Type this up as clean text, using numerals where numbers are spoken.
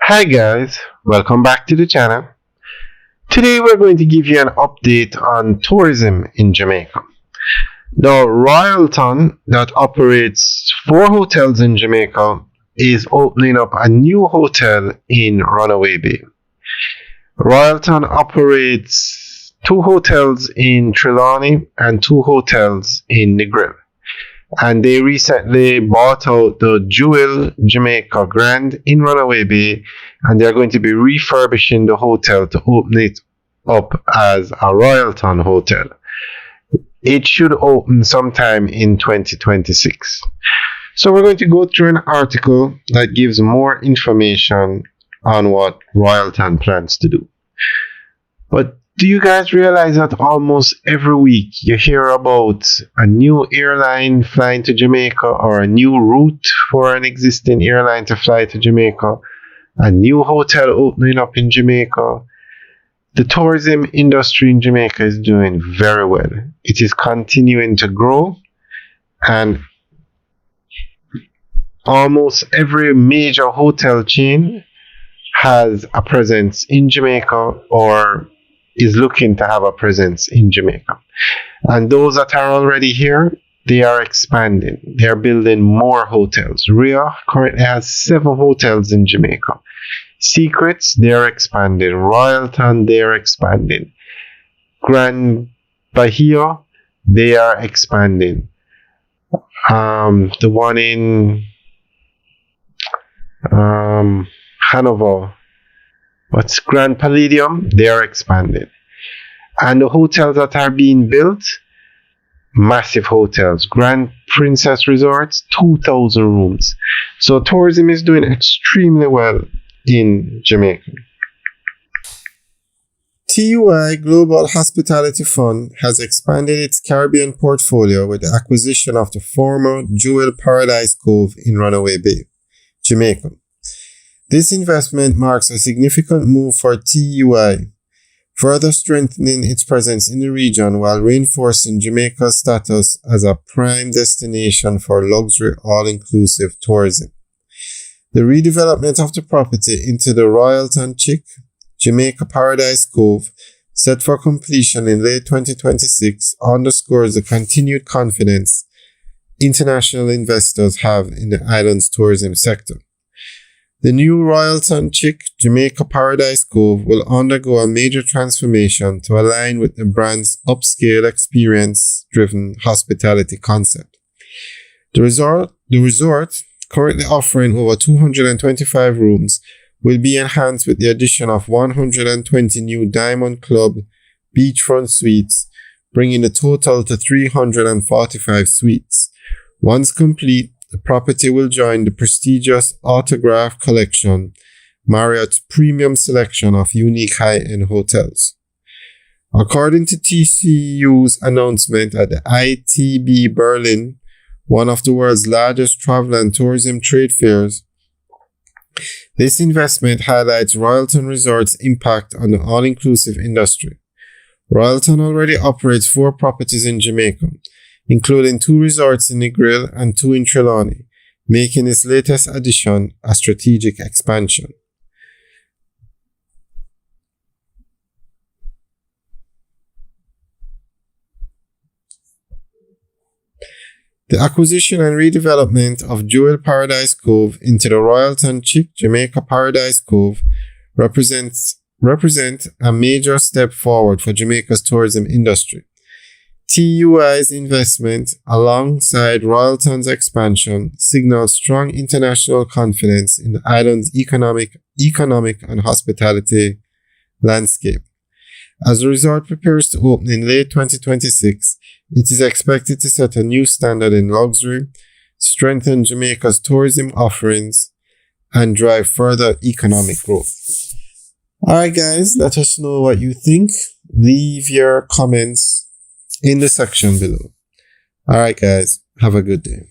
Hi guys, welcome back to the channel. Today we're going to give you an update on tourism in Jamaica. Now, Royalton, that operates 4 hotels in Jamaica, is opening up a new hotel in Runaway Bay. Royalton operates 2 hotels in Trelawney and 2 hotels in Negril. And they recently bought out the Jewel Jamaica Grand in Runaway Bay, and they're going to be refurbishing the hotel to open it up as a Royalton hotel. It should open sometime in 2026. So we're going to go through an article that gives more information on what Royalton plans to do. But do you guys realize that almost every week you hear about a new airline flying to Jamaica, or a new route for an existing airline to fly to Jamaica, a new hotel opening up in Jamaica? The tourism industry in Jamaica is doing very well. It is continuing to grow, and almost every major hotel chain has a presence in Jamaica or is looking to have a presence in Jamaica. And those that are already here, they are expanding. They are building more hotels. Rio currently has 7 hotels in Jamaica. Secrets, they are expanding. Royalton, they are expanding. Grand Bahia, they are expanding. The one in Hanover, what's Grand Palladium, they are expanding. And the hotels that are being built, massive hotels. Grand Princess Resorts, 2,000 rooms. So tourism is doing extremely well in Jamaica. TUI Global Hospitality Fund has expanded its Caribbean portfolio with the acquisition of the former Jewel Paradise Cove in Runaway Bay, Jamaica. This investment marks a significant move for TUI, further strengthening its presence in the region while reinforcing Jamaica's status as a prime destination for luxury all-inclusive tourism. The redevelopment of the property into the Royalton Chic Jamaica Paradise Cove, set for completion in late 2026, underscores the continued confidence international investors have in the island's tourism sector. The new Royalton Chic Jamaica Paradise Cove will undergo a major transformation to align with the brand's upscale experience-driven hospitality concept. The resort, currently offering over 225 rooms, will be enhanced with the addition of 120 new Diamond Club beachfront suites, bringing the total to 345 suites. Once complete, the property will join the prestigious Autograph Collection, Marriott's premium selection of unique high-end hotels. According to TCU's announcement at the ITB Berlin, one of the world's largest travel and tourism trade fairs, this investment highlights Royalton Resort's impact on the all-inclusive industry. Royalton already operates 4 properties in Jamaica, including 2 resorts in Negril and 2 in Trelawney, making its latest addition a strategic expansion. The acquisition and redevelopment of Jewel Paradise Cove into the Royalton Chic Jamaica Paradise Cove represent a major step forward for Jamaica's tourism industry. TUI's investment, alongside Royalton's expansion, signals strong international confidence in the island's economic and hospitality landscape. As the resort prepares to open in late 2026, it is expected to set a new standard in luxury, strengthen Jamaica's tourism offerings, and drive further economic growth. Alright guys, let us know what you think. Leave your comments in the section below. Alright guys, have a good day.